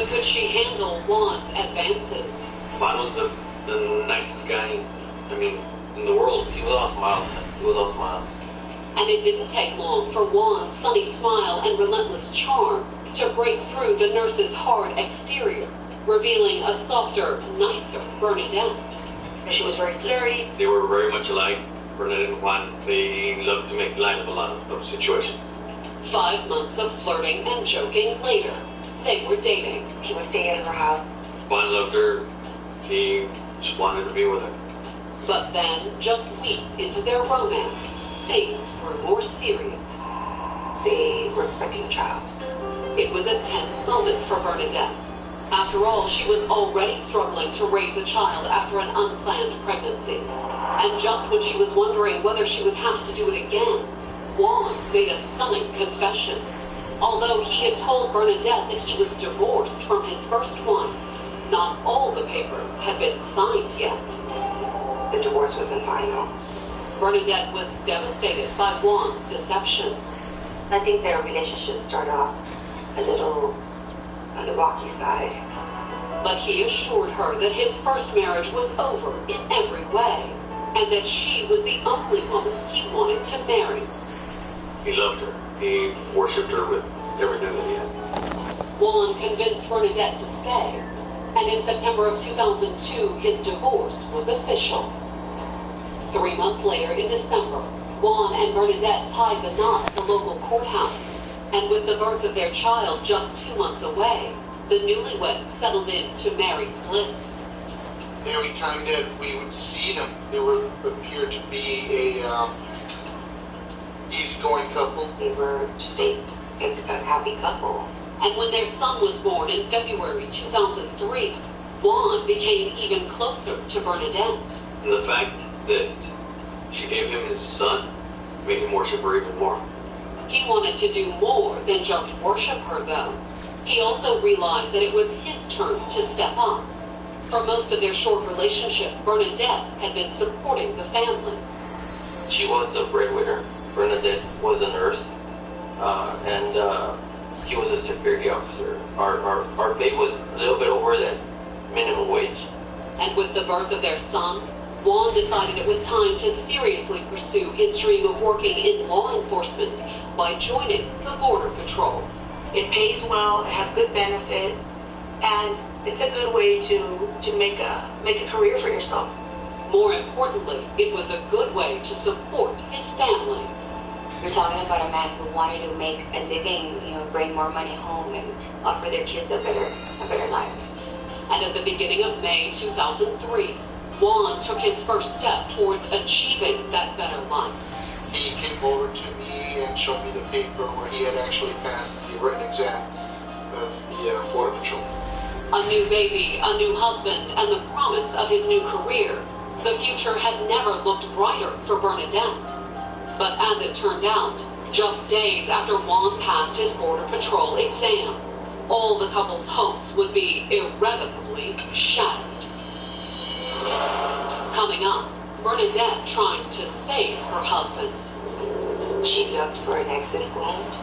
could she handle Juan's advances? Juan was the nicest guy, in the world. He was all smiles, man. He was all smiles. And it didn't take long for Juan's sunny smile and relentless charm to break through the nurse's hard exterior, revealing a softer, nicer Bernadette. She was very flirty. They were very much alike. Bernadette and Juan, they loved to make light of a lot of situations. 5 months of flirting and joking later, they were dating. He would stay at her house. Juan loved her. He just wanted to be with her. But then, just weeks into their romance, things were more serious. They were expecting a child. It was a tense moment for Bernadette. After all, she was already struggling to raise a child after an unplanned pregnancy. And just when she was wondering whether she would have to do it again, Juan made a stunning confession. Although he had told Bernadette that he was divorced from his first wife, not all the papers had been signed yet. The divorce wasn't final. Bernadette was devastated by Juan's deception. I think their relationship started off a little on the rocky side. But he assured her that his first marriage was over in every way, and that she was the only woman he wanted to marry. He loved her. He worshipped her with everything that he had. Juan convinced Bernadette to stay, and in September of 2002, his divorce was official. 3 months later, in December, Juan and Bernadette tied the knot at the local courthouse, and with the birth of their child just 2 months away, the newlyweds settled in to married bliss. Every time that we would see them, they would appear to be a easygoing couple. They were just a happy couple. And when their son was born in February 2003, Juan became even closer to Bernadette. And the fact that she gave him his son made him worship her even more. He wanted to do more than just worship her, though. He also realized that it was his turn to step up. For most of their short relationship, Bernadette had been supporting the family. She was the breadwinner. Bernadette was a nurse, and he was a security officer. Our pay was a little bit over that minimum wage. And with the birth of their son, Juan decided it was time to seriously pursue his dream of working in law enforcement by joining the Border Patrol. It pays well, it has good benefits, and it's a good way to make a career for yourself. More importantly, it was a good way to support his family. You're talking about a man who wanted to make a living, bring more money home and offer their kids a better life. And at the beginning of May 2003, Juan took his first step towards achieving that better life. He came over to me and showed me the paper where he had actually passed the written exam of the Border Patrol. A new baby, a new husband, and the promise of his new career. The future had never looked brighter for Bernadette. But as it turned out, just days after Juan passed his Border Patrol exam, all the couple's hopes would be irrevocably shattered. Coming up, Bernadette tries to save her husband. She looked for an exit wound.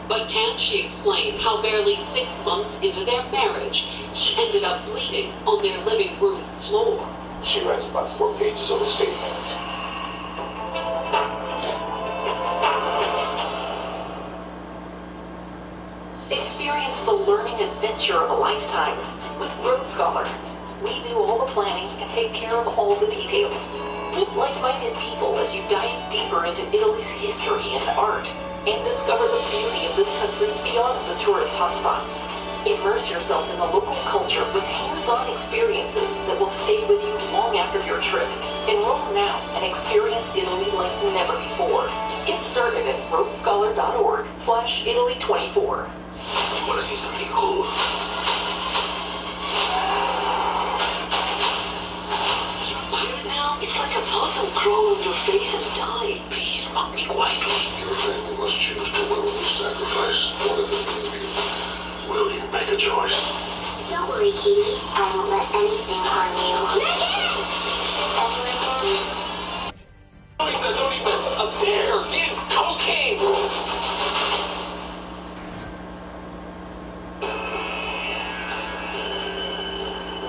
But can she explain how barely 6 months into their marriage, he ended up bleeding on their living room floor? She writes about 4 pages of a statement. Experience the learning adventure of a lifetime with Road Scholar. We do all the planning and take care of all the details. Meet like-minded people as you dive deeper into Italy's history and art and discover the beauty of this country beyond the tourist hotspots. Immerse yourself in the local culture with hands-on experiences that will stay with you long after your trip. Enroll now and experience Italy like never before. Get started at roadscholar.org/Italy24. I want to see something cool. It's like a thought will crawl on your face and die. Please, fuck me quietly. Your family must choose to willingly sacrifice one of the three. Will you make a choice? Don't worry, Kitty. I won't let anything harm you. Don't even. A bear. Give cocaine.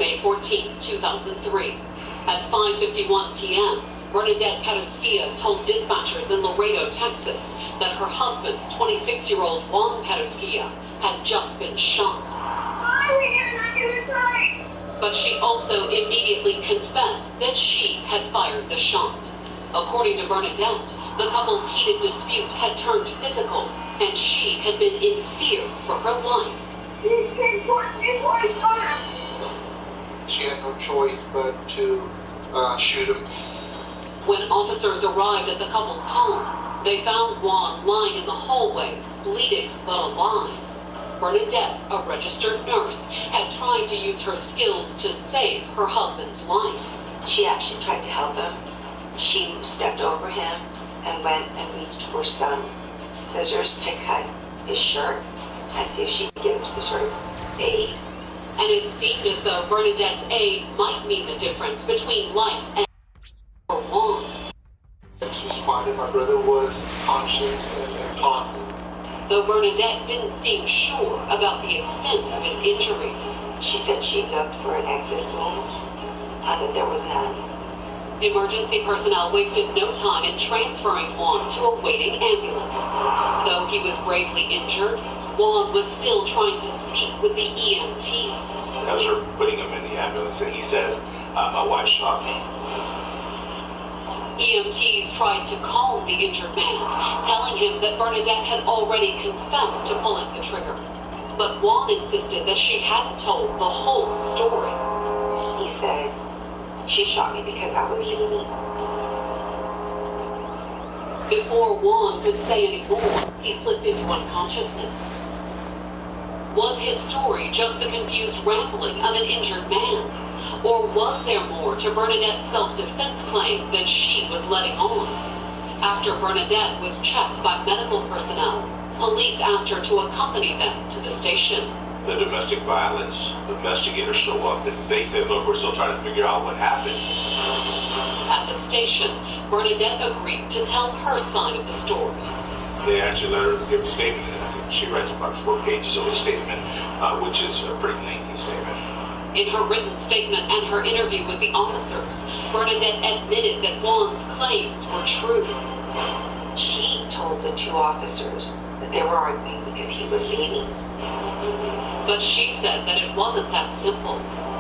May 14, 2003. At 5:51 p.m., Bernadette Petoskia told dispatchers in Laredo, Texas, that her husband, 26-year-old Juan Petoskia, had just been shot. But she also immediately confessed that she had fired the shot. According to Bernadette, the couple's heated dispute had turned physical, and she had been in fear for her life. She had no choice but to shoot him. When officers arrived at the couple's home, they found Juan lying in the hallway, bleeding but alive. Bernadette, a registered nurse, had tried to use her skills to save her husband's life. She actually tried to help him. She stepped over him and went and reached for some scissors to cut his shirt and see if she could give him some sort of aid. And it seemed as though Bernadette's aid might mean the difference between life and Juan. She spotted my brother was conscious and talking. Though Bernadette didn't seem sure about the extent of his injuries. She said she looked for an exit wound, but there was none. Emergency personnel wasted no time in transferring Juan to a waiting ambulance. Though he was gravely injured, Juan was still trying to speak with the EMTs. As we're putting him in the ambulance, and he says, my wife shot me. EMTs tried to calm the injured man, telling him that Bernadette had already confessed to pulling the trigger. But Juan insisted that she hadn't told the whole story. He said, she shot me because I was leaving. Before Juan could say any more, he slipped into unconsciousness. Was his story just the confused rambling of an injured man? Or was there more to Bernadette's self-defense claim than she was letting on? After Bernadette was checked by medical personnel, police asked her to accompany them to the station. The domestic violence investigators show up, and they said, look, we're still trying to figure out what happened. At the station, Bernadette agreed to tell her side of the story. They actually let her give a statement, and she writes about 4 pages of a statement, which is a pretty lengthy statement. In her written statement and her interview with the officers, Bernadette admitted that Juan's claims were true. She told the 2 officers that they were arguing because he was leaving. But she said that it wasn't that simple.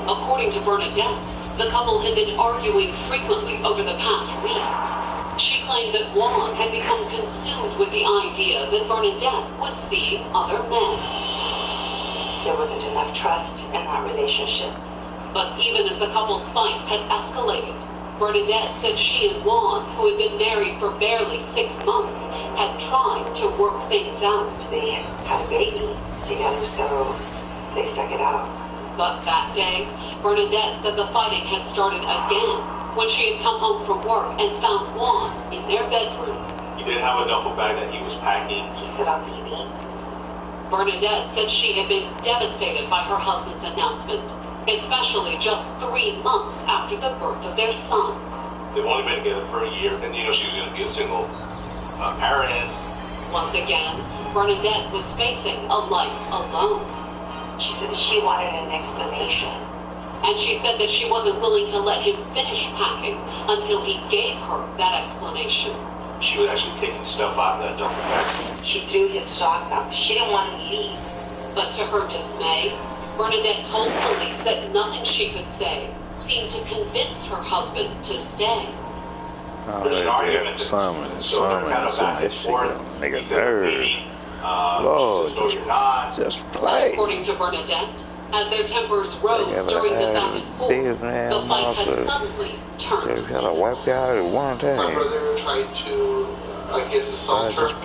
According to Bernadette, the couple had been arguing frequently over the past week. She claimed that Juan had become consumed with the idea that Bernadette was seeing other men. There wasn't enough trust in that relationship. But even as the couple's fights had escalated, Bernadette said she and Juan, who had been married for barely 6 months, had tried to work things out. They had a baby together, so they stuck it out. But that day, Bernadette said the fighting had started again when she had come home from work and found Juan in their bedroom. He didn't have a duffel bag that he was packing. He said, I'm leaving. Bernadette said she had been devastated by her husband's announcement, especially just 3 months after the birth of their son. They've only been together for a year, and she was going to be a single parent. Once again, Bernadette was facing a life alone. She said she wanted an explanation. And she said that she wasn't willing to let him finish packing until he gave her that explanation. She was actually taking stuff out of that duffel bag. She threw his socks out. She didn't want him to leave. But to her dismay, Bernadette told police that nothing she could say seemed to convince her husband to stay. Oh, there's an argument. Some in this shit. Niggas nerve. Lord, just play. According to Bernadette, as their tempers rose during the back and forth, the fight had suddenly turned. You gotta wipe you out at one time. My brother tried to, assault her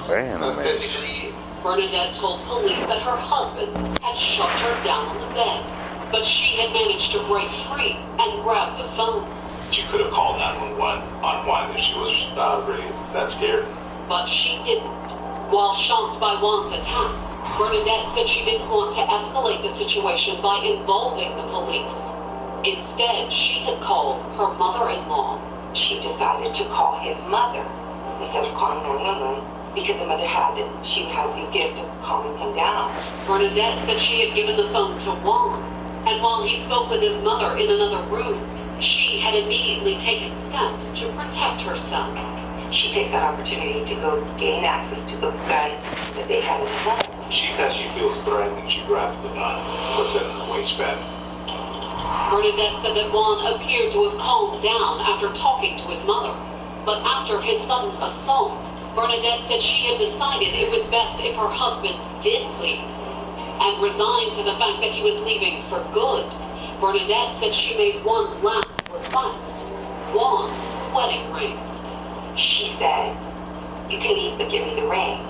physically. Bernadette told police that her husband had shoved her down on the bed, but she had managed to break free and grab the phone. She could have called 911 on one if she was really that scared. But she didn't. While shocked by Juan's attack, Bernadette said she didn't want to escalate the situation by involving the police. Instead, she had called her mother-in-law. She decided to call his mother instead of calling 911 because the mother had the gift of calming him down. Bernadette said she had given the phone to Juan, and And while he spoke with his mother in another room, she had immediately taken steps to protect herself. She takes that opportunity to go gain access to the gun that they have in the home. She says she feels threatened and she grabs the gun, puts it in her waistband. Bernadette said that Juan appeared to have calmed down after talking to his mother. But after his sudden assault, Bernadette said she had decided it was best if her husband did leave. And resigned to the fact that he was leaving for good, Bernadette said she made one last request: Juan's wedding ring. She said, "You can leave, but give me the ring."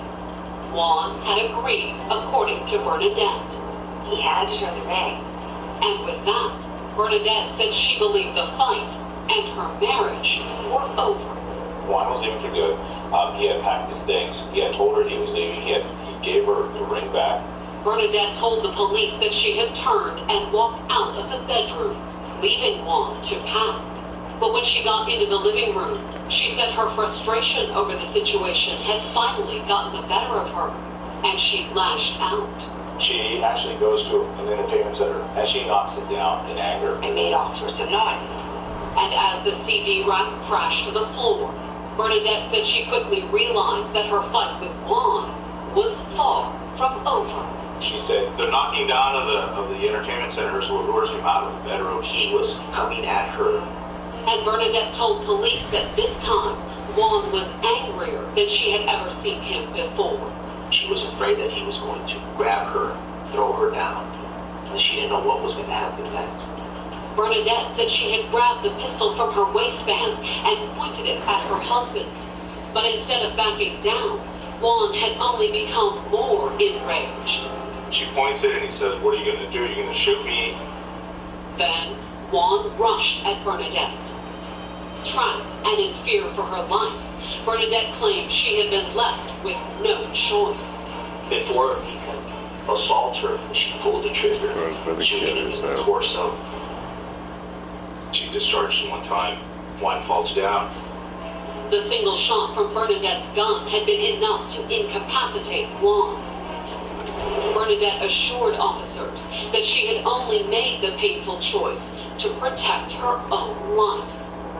Juan had agreed, according to Bernadette. He handed her the ring. And with that, Bernadette said she believed the fight and her marriage were over. Juan was leaving for good. He had packed his things. He had told her he was leaving. He gave her the ring back. Bernadette told the police that she had turned and walked out of the bedroom, leaving Juan to pack. But when she got into the living room, she said her frustration over the situation had finally gotten the better of her, and she lashed out. She actually goes to an entertainment center and she knocks it down in anger. And made all sorts of noise. And as the CD rack crashed to the floor, Bernadette said she quickly realized that her fight with Juan was far from over. She said the knocking down of the entertainment centers were orders him out of the bedroom. He was coming at her. And Bernadette told police that this time, Juan was angrier than she had ever seen him before. She was afraid that he was going to grab her, throw her down, and she didn't know what was going to happen next. Bernadette said she had grabbed the pistol from her waistband and pointed it at her husband. But instead of backing down, Juan had only become more enraged. She points it and he says, "What are you going to do? You're going to shoot me?" Then Juan rushed at Bernadette. Trapped and in fear for her life, Bernadette claimed she had been left with no choice. Before he could assault her, she pulled the trigger, shooting him in the torso. She discharged one time. Juan falls down. The single shot from Bernadette's gun had been enough to incapacitate Juan. Bernadette assured officers that she had only made the painful choice to protect her own life.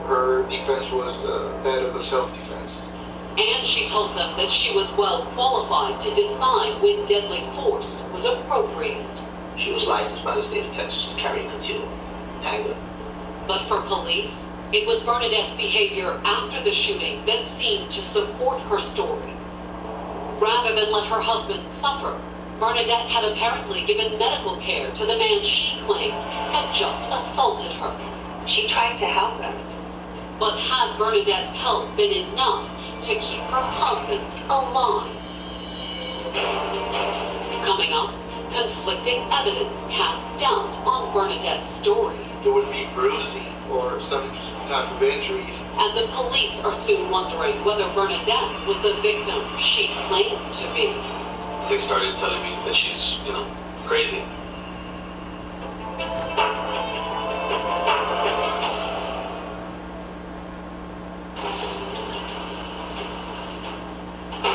Her defense was that of a self-defense. And she told them that she was well qualified to decide when deadly force was appropriate. She was licensed by the state of Texas to carry a concealed handgun. But for police, it was Bernadette's behavior after the shooting that seemed to support her story. Rather than let her husband suffer, Bernadette had apparently given medical care to the man she claimed had just assaulted her. She tried to help him. But had Bernadette's help been enough to keep her husband alive? Coming up, conflicting evidence cast doubt on Bernadette's story. There would be bruising or some type of injuries. And the police are soon wondering whether Bernadette was the victim she claimed to be. They started telling me that she's, crazy.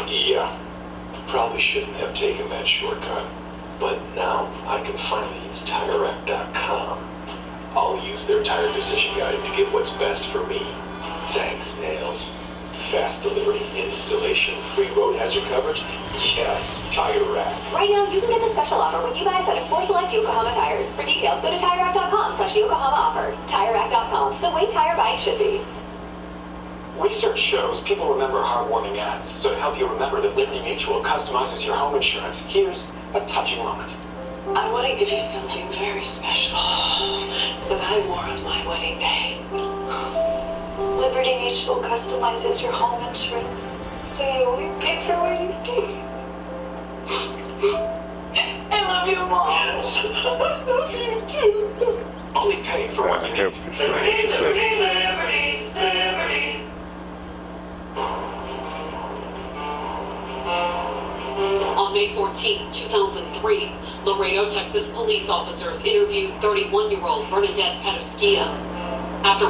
Yeah, probably shouldn't have taken that shortcut. But now I can finally use TireRack.com. I'll use their tire decision guide to get what's best for me. Thanks, Nails. Fast delivery, installation, free road hazard coverage? Yes, Tire Rack. Right now, you can get the special offer when you buy a set of 4 select Yokohama tires. For details, go to TireRack.com/Yokohama offer. TireRack.com, the way tire buying should be. Research shows people remember heartwarming ads. So to help you remember that Liberty Mutual customizes your home insurance, here's a touching moment. I want to give you something very special that I wore on my wedding day. Liberty Mutual customizes your home insurance, so you only pay for what you need. I love you, Mom. Yes. I love you, too. Only pay for what you need. Liberty, liberty, liberty, liberty. On May 14, 2003, Laredo, Texas police officers interviewed 31-year-old Bernadette Petoskia. After